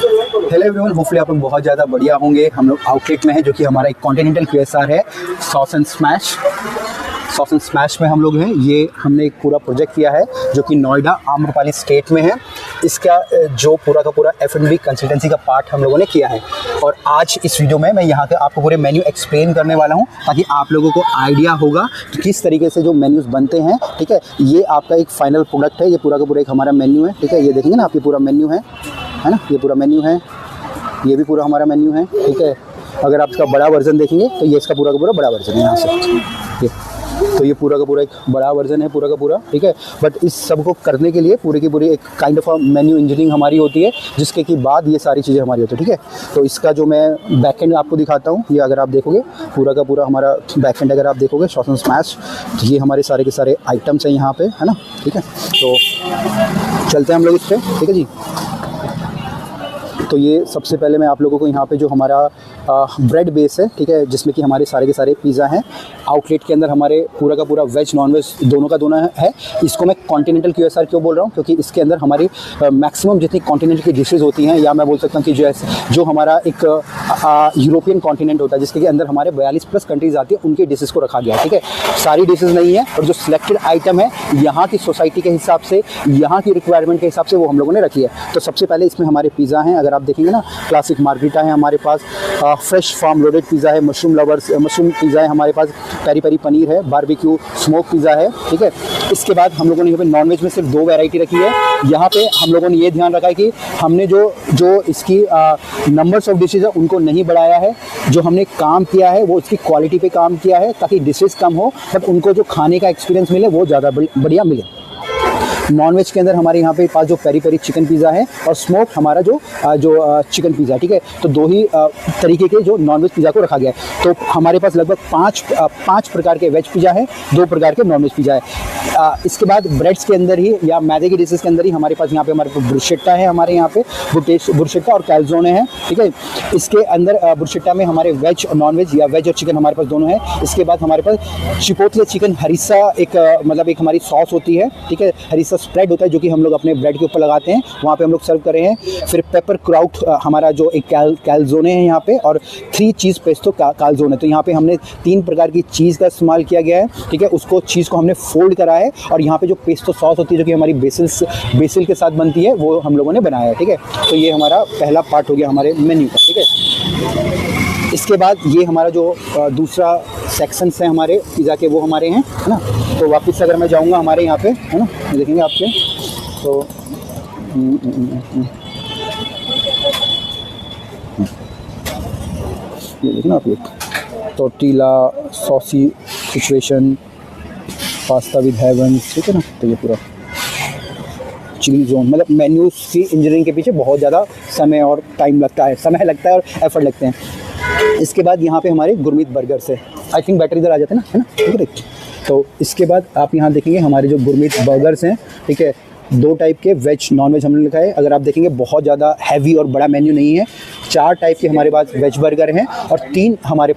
Hello everyone, hopefully आप लोग बहुत ज़्यादा बढ़िया होंगे। हम लोग आउटलेट में हैं जो कि हमारा एक कॉन्टिनेंटल QSR है, सॉस एंड स्मैश में हम लोग हैं। ये हमने एक पूरा प्रोजेक्ट किया है जो कि नोएडा आम्रपाली स्टेट में है। इसका जो पूरा का पूरा F&B कंसल्टेंसी का पार्ट हम लोगों ने किया है। और आज इस वीडियो में मैं यहाँ के आपको पूरे मेन्यू एक्सप्लेन करने वाला हूँ ताकि आप लोगों को आइडिया होगा कि किस तरीके से जो मेन्यूज़ बनते हैं। ठीक है, ये आपका एक फाइनल प्रोडक्ट है। ये पूरा का पूरा एक हमारा मेन्यू है। ठीक है, ये देखेंगे ना आप, ये पूरा मेन्यू है ना, ये पूरा मेन्यू है, ये भी पूरा हमारा मेन्यू है। ठीक है, अगर आप इसका बड़ा वर्जन देखेंगे तो ये इसका पूरा का पूरा बड़ा वर्जन है यहाँ से। तो ये पूरा का पूरा एक बड़ा वर्जन है पूरा का पूरा। ठीक है, बट इस सब को करने के लिए पूरी की पूरी एक काइंड ऑफ मेन्यू इंजीनियरिंग हमारी होती है, जिसके की बाद ये सारी चीज़ें हमारी होती है। ठीक है, तो इसका जो मैं बैकएंड आपको दिखाता हूँ, ये अगर आप देखोगे पूरा का पूरा हमारा बैकएंड अगर आप देखोगे सॉस एंड स्मैश, तो ये हमारे सारे के सारे आइटम्स हैं यहाँ पे, है ना। ठीक है, तो चलते हैं हम लोग इस पर। ठीक है जी, तो ये सबसे पहले मैं आप लोगों को यहाँ पे जो हमारा ब्रेड बेस है, ठीक है, जिसमें कि हमारे सारे के सारे पिज़्ज़ा हैं। आउटलेट के अंदर हमारे पूरा का पूरा वेज नॉन वेज दोनों का दोनों है। इसको मैं कॉन्टिनेंटल QSR क्यों बोल रहा हूँ, क्योंकि इसके अंदर हमारी मैक्सिमम जितनी कॉन्टिनेंट की डिशेज़ होती हैं, या मैं बोल सकता हूँ कि जो हमारा एक यूरोपियन कॉन्टिनेंट होता है जिसके अंदर हमारे 42+ कंट्रीज़ आती है, उनकी डिशेज़ को रखा गया है। ठीक है, सारी डिशेज़ नहीं है, और जो सिलेक्टेड आइटम है यहाँ की सोसाइटी के हिसाब से, यहाँ की रिक्वायरमेंट के हिसाब से वो हम लोगों ने रखी है। तो सबसे पहले इसमें हमारे पिज़्ज़ा हैं, अगर आप देखेंगे ना, क्लासिक मार्गरीटा है हमारे पास, फ्रेश फार्म लोडेड पिज़्ज़ा है, मशरूम पिज़्ज़ा है हमारे पास, पेरी पेरी पनीर है, बारबेक्यू स्मोक पिज़्ज़ा है। ठीक है, इसके बाद हम लोगों ने यहाँ पे नॉनवेज में सिर्फ 2 वैरायटी रखी है। यहाँ पे हम लोगों ने ये ध्यान रखा है कि हमने जो इसकी नंबर्स ऑफ डिशेज़ है उनको नहीं बढ़ाया है। जो हमने काम किया है वो इसकी क्वालिटी पे काम किया है ताकि डिशेज़ कम हो बट उनको जो खाने का एक्सपीरियंस मिले वो ज़्यादा बढ़िया मिले। नॉनवेज के अंदर हमारे यहाँ पे पास जो पेरी पेरी चिकन पिज़्ज़ा है और स्मोक हमारा जो चिकन पिज़्ज़ा। ठीक है, तो 2 ही तरीके के जो नॉनवेज पिज़्ज़ा को रखा गया है। तो हमारे पास लगभग 5 प्रकार के वेज पिज़्ज़ा है, 2 प्रकार के नॉनवेज पिज़्ज़ा है। इसके बाद ब्रेड्स के अंदर ही या मैदे की डिशेज़ के अंदर ही हमारे पास यहाँ पे हमारे पास ब्रुशेट्टा है, हमारे यहाँ पे ब्रुशेट्टा और कैल्ज़ोने है। ठीक है, इसके अंदर ब्रुशेट्टा में हमारे वेज और नॉनवेज या वेज और चिकन हमारे पास दोनों है। इसके बाद हमारे पास चिपोटले चिकन हरीसा एक मतलब एक हमारी सॉस होती है। ठीक है, हरीसा स्प्रेड होता है जो कि हम लोग अपने ब्रेड के ऊपर लगाते हैं, वहाँ पे हम लोग सर्व कर रहे हैं। फिर पेपर क्राउट हमारा जो एक कैल्ज़ोने है यहाँ पे, और 3 चीज़ पेस्टो कैल्ज़ोने। तो यहाँ पे हमने 3 प्रकार की चीज़ का इस्तेमाल किया गया है। ठीक है, उसको चीज़ को हमने फोल्ड करा है, और यहाँ पे जो पेस्टो सॉस होती है जो कि हमारी बेसिल के साथ बनती है, वो हम लोगों ने बनाया है। ठीक है, तो ये हमारा पहला पार्ट हो गया हमारे मेन्यू का। ठीक है, इसके बाद ये हमारा जो दूसरा सेक्शंस है हमारे पिज़्ज़ा के, वो हमारे हैं, है ना। तो वापस अगर मैं जाऊंगा हमारे यहाँ पे, है ना, देखेंगे आपके, तो ये देखना आप, ये tortilla saucy situation, pasta with heaven. ठीक है ना, तो ये पूरा चिली जोन, मतलब मेन्यूज़ की इंजीनियरिंग के पीछे बहुत ज़्यादा समय और टाइम लगता है, और एफर्ट लगते हैं। इसके बाद यहाँ पे हमारे गुरमीत बर्गर्स है। आई थिंक बैटरी इधर आ जाते हैं ना, है ना। ठीक है, तो इसके बाद आप यहाँ देखेंगे हमारे जो गुरमीत बर्गर्स हैं। ठीक है, 2 टाइप के वेज नॉन वेज हमने लिखा है। अगर आप देखेंगे बहुत ज़्यादा हैवी और बड़ा मेन्यू नहीं है। 4 टाइप के हमारे पास वेज बर्गर हैं, और 3 हमारे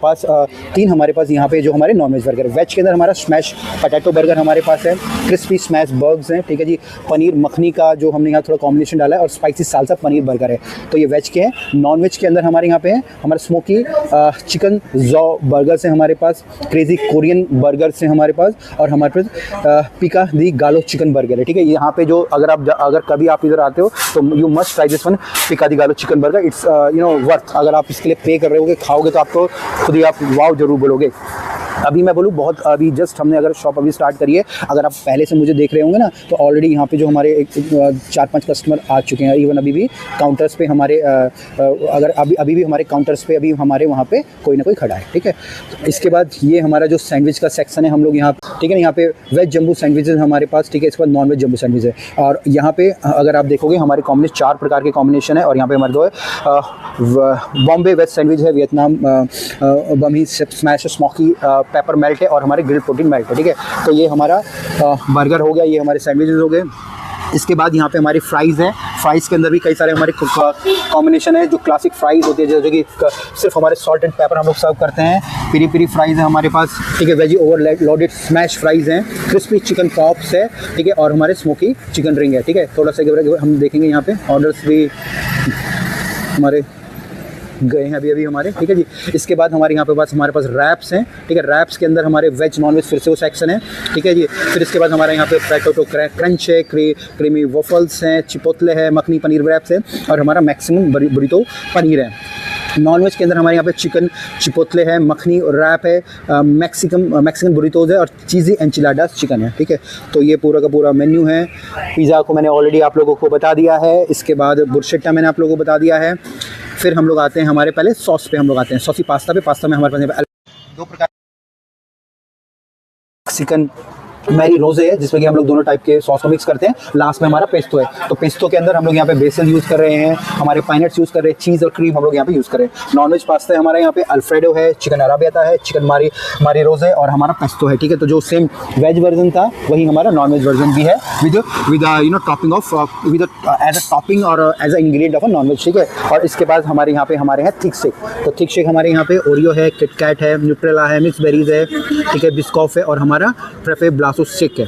पास यहाँ पे जो हमारे नॉन वेज बर्गर है। वेज के अंदर हमारा स्मैश पोटैटो बर्गर हमारे पास है, क्रिस्पी स्मैश बर्ग्स हैं। ठीक है जी, पनीर मखनी का जो हमने यहाँ थोड़ा कॉम्बिनेशन डाला है, और स्पाइसी सालसा पनीर बर्गर है। तो ये वेज के हैं। नॉन वेज के अंदर हमारे यहाँ पे है हमारा स्मोकी चिकन जॉ बर्गर्स हैं हमारे पास, क्रेजी कोरियन बर्गर्स हैं हमारे पास, और हमारे पास पिका दी गालो चिकन बर्गर है। ठीक है, यहाँ पे जो अगर कभी आप इधर आते हो तो you must try this one, pico de gallo chicken burger. It's worth. अगर आप इसके लिए पे कर रहे होगे, खाओगे, तो आपको खुद ही आप वाव जरूर बोलोगे। अभी मैं बोलूँ बहुत, अभी जस्ट हमने अगर शॉप अभी स्टार्ट करी है, अगर आप पहले से मुझे देख रहे होंगे ना, तो ऑलरेडी यहाँ पे जो हमारे 4-5 कस्टमर आ चुके हैं। इवन अभी भी काउंटर्स पे हमारे अगर अभी भी हमारे काउंटर्स पे अभी हमारे वहाँ पे कोई ना कोई खड़ा है। ठीक है, इसके बाद ये हमारा जो सैंडविच का सेक्शन है हम लोग यहाँ, ठीक है ना, यहाँ पे वेज जम्बो सैंडविचेस हमारे पास। ठीक है, इसके बाद नॉन वेज जम्बो सैंडविच है, और यहाँ पे अगर आप देखोगे हमारे कॉम्बिनेशन 4 प्रकार के कॉम्बिनेशन है। और यहाँ पे हमारे 2 है बॉम्बे वेज सैंडविच है, Vietnam banh mi smash smoky pepper melt है, और हमारे ग्रिल प्रोटीन मेल्ट है। ठीक है, तो ये हमारा बर्गर हो गया, ये हमारे सैंडविचेस हो गए। इसके बाद यहाँ पे हमारी फ्राइज़ हैं। फ्राइज़ के अंदर भी कई सारे हमारे कॉम्बिनेशन है। जो क्लासिक फ्राइज़ होती है जो कि सिर्फ हमारे सॉल्ट एंड पेपर हम लोग सर्व करते हैं। पेरी पेरी फ्राइज़ है हमारे पास, ठीक है। वेजी ओवरलोडेड स्मैश फ्राइज़ हैं, क्रिस्पी चिकन पॉप्स है, ठीक है, और हमारे स्मोकी चिकन रिंग है, ठीक है। थोड़ा सा हम देखेंगे यहाँ पे ऑर्डर्स भी हमारे गए हैं अभी हमारे, ठीक है जी। इसके बाद हमारे यहाँ पे हमारे पास रैप्स हैं, ठीक है। रैप्स के अंदर हमारे वेज नॉन वेज फिर से वो सेक्शन है, ठीक है जी। फिर इसके बाद हमारे यहाँ पे पोटैटो क्रंच है, क्रीमी वॉफल्स हैं, चिपोतले है, मखनी पनीर रैप्स है और हमारा मैक्सिमम बुरितो पनीर है। नॉन वेज के अंदर हमारे यहाँ पे चिकन चिपोतले है, मखनी और रैप है, मैक्सिकन बुरितोज है और चीज़ी एंचिलाडास चिकन है, ठीक है। तो ये पूरा का पूरा मेन्यू है। पिज़्ज़ा को मैंने ऑलरेडी आप लोगों को बता दिया है। इसके बाद बुर्शेट्टा मैंने आप लोगों को बता दिया है। फिर हम लोग आते हैं हमारे पहले सॉस पे, हम लोग आते हैं सॉसी पास्ता पे। पास्ता में हमारे पास दो प्रकार मैक्सिकन मैरी रोज़े है जिसमें कि हम लोग दोनों टाइप के सॉस को मिक्स करते हैं। लास्ट में हमारा पेस्टो है, तो पेस्टो के अंदर हम लोग यहाँ पे बेसिल यूज़ कर रहे हैं, हमारे पाइनट्स यूज़ कर रहे हैं, चीज़ और क्रीम हम लोग यहाँ पे यूज़ कर रहे हैं। नॉनवेज पास्ता है हमारा यहाँ पे अल्फ्रेडो है, चिकन अराबियाता है, चिकन मारी रोज़े और हमारा पेस्टो है, ठीक है। तो जो सेम वेज वर्जन था वही हमारा नॉन वेज वर्जन भी है with you know topping of with as a topping और as a ingredient of a non veg, ठीक है। और इसके बाद हमारे यहाँ पे हमारे हैं थिक शेक। तो थिक शेक हमारे यहाँ पे ओरियो है, किटकैट है, न्यूट्रेला है, मिक्स बेरीज है, ठीक है, बिस्कॉफ है और हमारा फ्रेफे ब्लासो शेक है।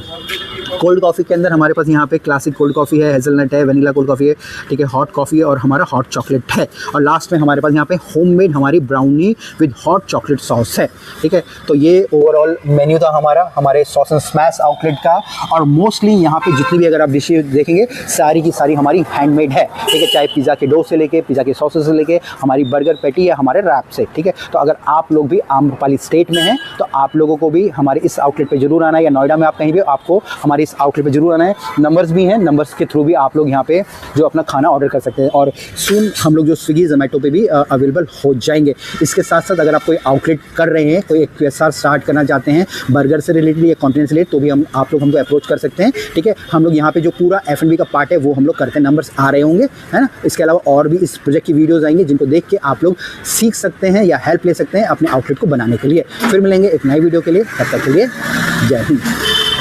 कोल्ड कॉफ़ी के अंदर हमारे पास यहाँ पे क्लासिक कोल्ड कॉफ़ी है, हेज़लनट है, वनीला कोल्ड कॉफ़ी है, ठीक है, हॉट कॉफ़ी है और हमारा हॉट चॉकलेट है। और लास्ट में हमारे पास यहाँ पे होममेड हमारी brownie with hot chocolate sauce है, ठीक है। तो ये ओवरऑल मेन्यू था हमारे सॉस एंड स्मैश आउटलेट का। और मोस्टली यहाँ पे जितनी भी अगर आप डिशेज देखेंगे सारी की सारी हमारी हैंडमेड है, ठीक है। चाहे पिज़्ज़ा के डो से लेके पिज़्ज़ा के सॉसेस से लेके हमारी बर्गर पैटी या हमारे रैप से, ठीक है। तो अगर आप लोग भी आम्रपाली स्टेट में हैं तो आप लोगों को भी हमारे इस आउटलेट पर जरूर आना है, या नोएडा में आप कहीं भी आपको हमारी इस आउटलेट पे जरूर आना है। नंबर्स भी हैं, नंबर्स के थ्रू भी आप लोग यहाँ पे जो अपना खाना ऑर्डर कर सकते हैं और सून हम लोग जो स्विगी जोमेटो पे भी अवेलेबल हो जाएंगे। इसके साथ साथ अगर आप कोई आउटलेट कर रहे हैं, कोई एक QSR स्टार्ट करना चाहते हैं बर्गर से रिलेटेड या कॉन्टिनेंट से रिलेटेड, तो भी आप लोग हमको अप्रोच कर सकते हैं, ठीक है। हम लोग यहाँ पे जो पूरा F&B का पार्ट है वो हम लोग करते हैं, नंबर्स आ रहे होंगे, है ना। इसके अलावा और भी इस प्रोजेक्ट की वीडियोज़ आएंगे जिनको देख के आप लोग सीख सकते हैं या हेल्प ले सकते हैं अपने आउटलेट को बनाने के लिए। फिर मिलेंगे एक नई वीडियो के लिए, तब तक के लिए जय हिंद।